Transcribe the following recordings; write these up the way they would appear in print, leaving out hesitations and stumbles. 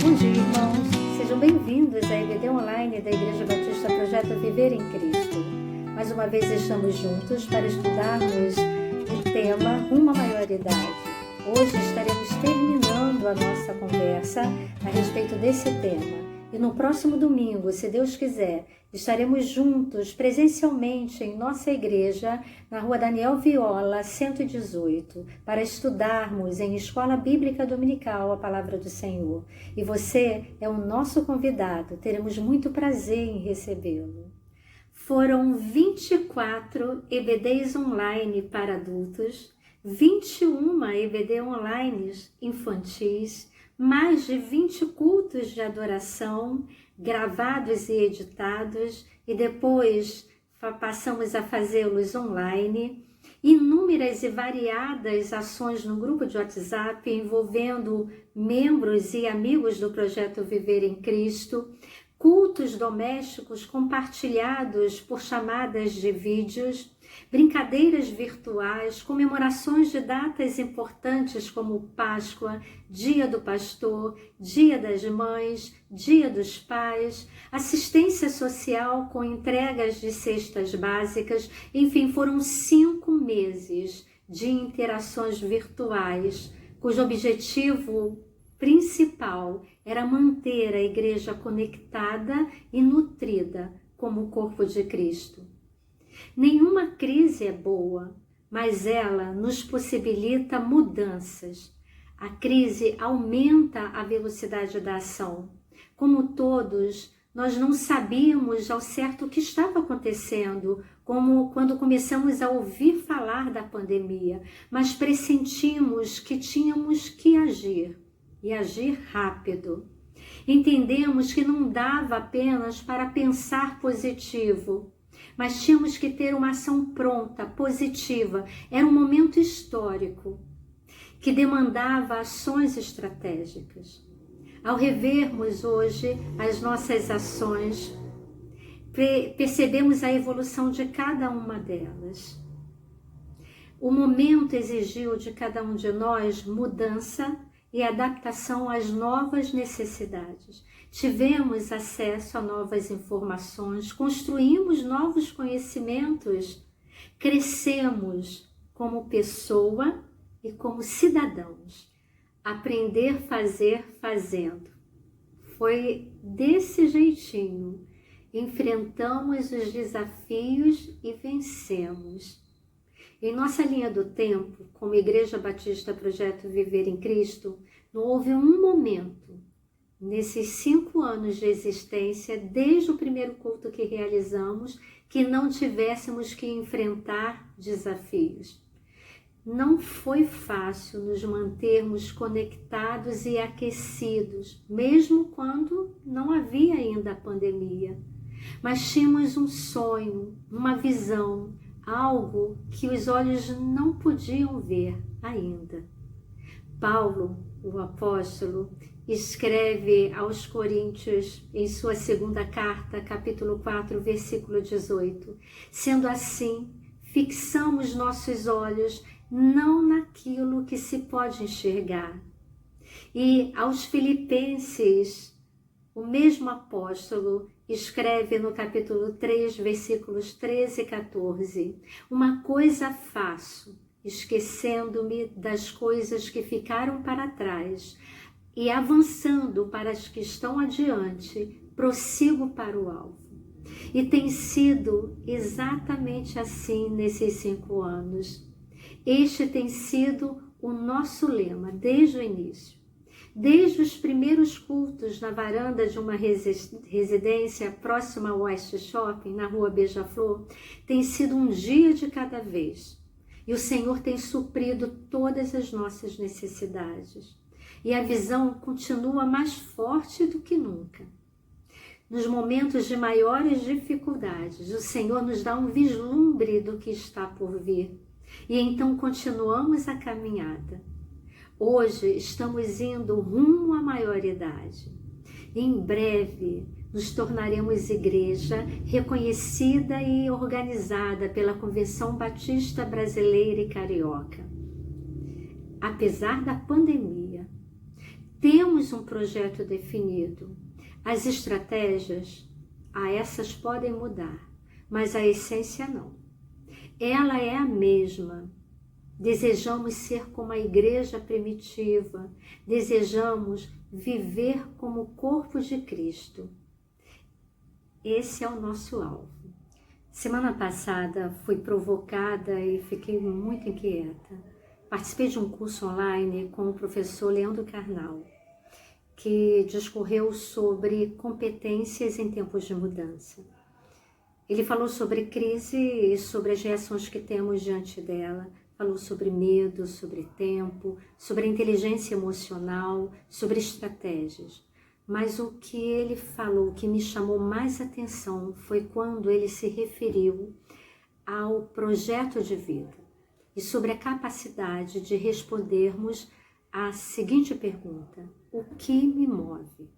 Bom dia, irmãos. Sejam bem-vindos à EBD Online da Igreja Batista Projeto Viver em Cristo. Mais uma vez estamos juntos para estudarmos o tema Rumo à Maioridade. Hoje estaremos terminando a nossa conversa a respeito desse tema. E no próximo domingo, se Deus quiser, estaremos juntos presencialmente em nossa igreja, na Rua Daniel Viola, 118, para estudarmos em Escola Bíblica Dominical a Palavra do Senhor. E você é o nosso convidado, teremos muito prazer em recebê-lo. Foram 24 EBDs online para adultos, 21 EBD online infantis, mais de 20 cultos de adoração, gravados e editados, e depois passamos a fazê-los online. Inúmeras e variadas ações no grupo de WhatsApp envolvendo membros e amigos do Projeto Viver em Cristo, cultos domésticos compartilhados por chamadas de vídeos, brincadeiras virtuais, comemorações de datas importantes como Páscoa, Dia do Pastor, Dia das Mães, Dia dos Pais, assistência social com entregas de cestas básicas, enfim, foram 5 meses de interações virtuais, cujo objetivo principal era manter a igreja conectada e nutrida como o corpo de Cristo. Nenhuma crise é boa, mas ela nos possibilita mudanças. A crise aumenta a velocidade da ação. Como todos, nós não sabíamos ao certo o que estava acontecendo, como quando começamos a ouvir falar da pandemia, mas pressentimos que tínhamos que agir, e agir rápido. Entendemos que não dava apenas para pensar positivo, mas tínhamos que ter uma ação pronta, positiva. Era um momento histórico que demandava ações estratégicas. Ao revermos hoje as nossas ações, percebemos a evolução de cada uma delas. O momento exigiu de cada um de nós mudança e adaptação às novas necessidades. Tivemos acesso a novas informações, construímos novos conhecimentos, crescemos como pessoa e como cidadãos. Aprender, fazer, fazendo. Foi desse jeitinho. Enfrentamos os desafios e vencemos. Em nossa linha do tempo, como Igreja Batista Projeto Viver em Cristo, não houve um momento, nesses 5 anos de existência, desde o primeiro culto que realizamos, que não tivéssemos que enfrentar desafios. Não foi fácil nos mantermos conectados e aquecidos, mesmo quando não havia ainda a pandemia. Mas tínhamos um sonho, uma visão, algo que os olhos não podiam ver ainda. Paulo, o apóstolo, escreve aos Coríntios em sua 2ª carta, capítulo 4, versículo 18. Sendo assim, fixamos nossos olhos não naquilo que se pode enxergar. E aos Filipenses, o mesmo apóstolo escreve no capítulo 3, versículos 13 e 14. Uma coisa faço, esquecendo-me das coisas que ficaram para trás e avançando para as que estão adiante, prossigo para o alvo. E tem sido exatamente assim nesses 5 anos. Este tem sido o nosso lema desde o início. Desde os primeiros cultos na varanda de uma residência próxima ao West Shopping, na rua Beija-Flor, tem sido um dia de cada vez. E o Senhor tem suprido todas as nossas necessidades. E a visão continua mais forte do que nunca. Nos momentos de maiores dificuldades, o Senhor nos dá um vislumbre do que está por vir. E então continuamos a caminhada. Hoje estamos indo rumo à maioridade. Em breve nos tornaremos igreja reconhecida e organizada pela Convenção Batista Brasileira e Carioca. Apesar da pandemia, Temos um projeto definido. As estratégias, essas podem mudar, mas a essência não. Ela é a mesma. Desejamos ser como a igreja primitiva, desejamos viver como o corpo de Cristo. Esse é o nosso alvo. Semana passada fui provocada e fiquei muito inquieta. Participei de um curso online com o professor Leandro Carnal, que discorreu sobre competências em tempos de mudança. Ele falou sobre crise e sobre as reações que temos diante dela, falou sobre medo, sobre tempo, sobre inteligência emocional, sobre estratégias. Mas o que ele falou, que me chamou mais atenção, foi quando ele se referiu ao projeto de vida e sobre a capacidade de respondermos a seguinte pergunta: o que me move?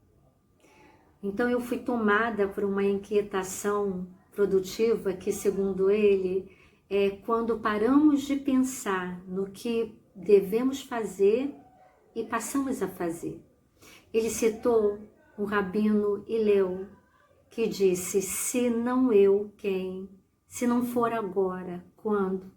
Então eu fui tomada por uma inquietação produtiva que, segundo ele, é quando paramos de pensar no que devemos fazer e passamos a fazer. Ele citou o rabino Hillel, que disse: se não eu, quem? Se não for agora, quando?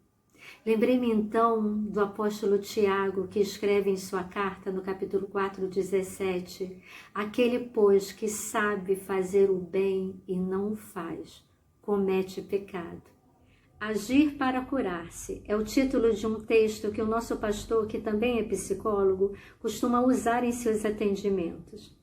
Lembrei-me então do apóstolo Tiago, que escreve em sua carta no capítulo 4, 17, aquele, pois, que sabe fazer o bem e não o faz, comete pecado. Agir para curar-se é o título de um texto que o nosso pastor, que também é psicólogo, costuma usar em seus atendimentos.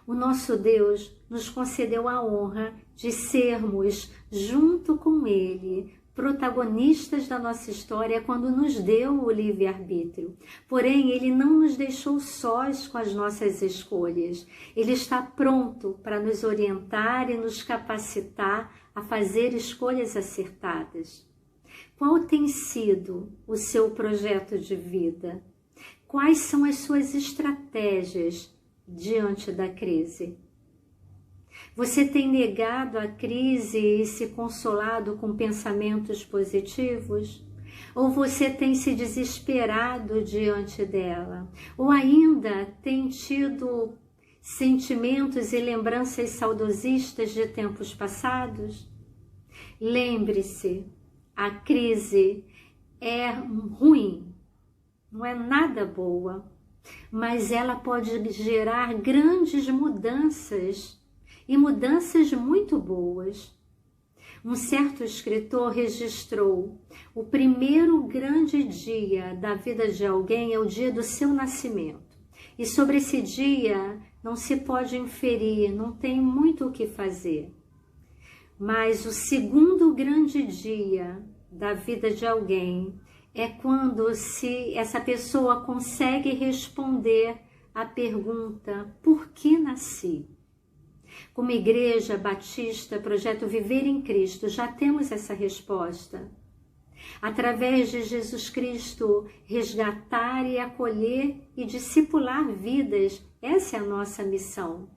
O nosso Deus nos concedeu a honra de sermos, junto com Ele, protagonistas da nossa história quando nos deu o livre-arbítrio. Porém, Ele não nos deixou sós com as nossas escolhas. Ele está pronto para nos orientar e nos capacitar a fazer escolhas acertadas. Qual tem sido o seu projeto de vida? Quais são as suas estratégias diante da crise? Você tem negado a crise e se consolado com pensamentos positivos? Ou você tem se desesperado diante dela? Ou ainda tem tido sentimentos e lembranças saudosistas de tempos passados? Lembre-se, a crise é ruim, não é nada boa, mas ela pode gerar grandes mudanças e mudanças muito boas. Um certo escritor registrou: o primeiro grande dia da vida de alguém é o dia do seu nascimento. E sobre esse dia não se pode inferir, não tem muito o que fazer. Mas o segundo grande dia da vida de alguém é quando essa pessoa consegue responder a pergunta: por que nasci? Como Igreja Batista, Projeto Viver em Cristo, já temos essa resposta. Através de Jesus Cristo, resgatar e acolher e discipular vidas, essa é a nossa missão.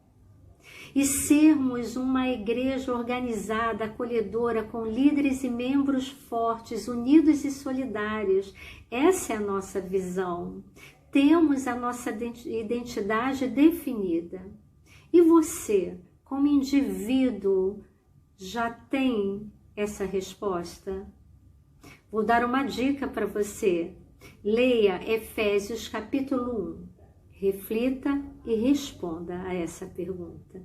E sermos uma igreja organizada, acolhedora, com líderes e membros fortes, unidos e solidários, essa é a nossa visão. Temos a nossa identidade definida. E você, como indivíduo, já tem essa resposta? Vou dar uma dica para você. Leia Efésios capítulo 1. Reflita e responda a essa pergunta.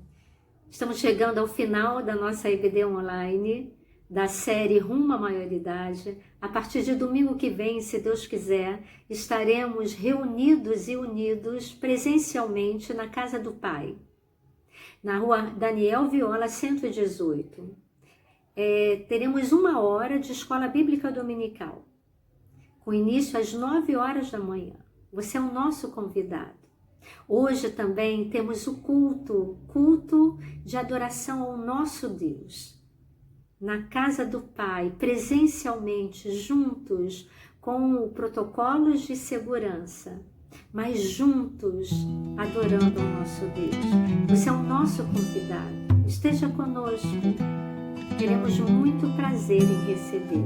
Estamos chegando ao final da nossa EBD online, da série Rumo à Maioridade. A partir de domingo que vem, se Deus quiser, estaremos reunidos e unidos presencialmente na Casa do Pai, na rua Daniel Viola 118. Teremos 1 hora de escola bíblica dominical, com início às 9 horas da manhã. Você é o nosso convidado. Hoje também temos o culto de adoração ao nosso Deus, na Casa do Pai, presencialmente, juntos, com protocolos de segurança, mas juntos, adorando ao nosso Deus. Você é o nosso convidado. Esteja conosco. Teremos muito prazer em receber.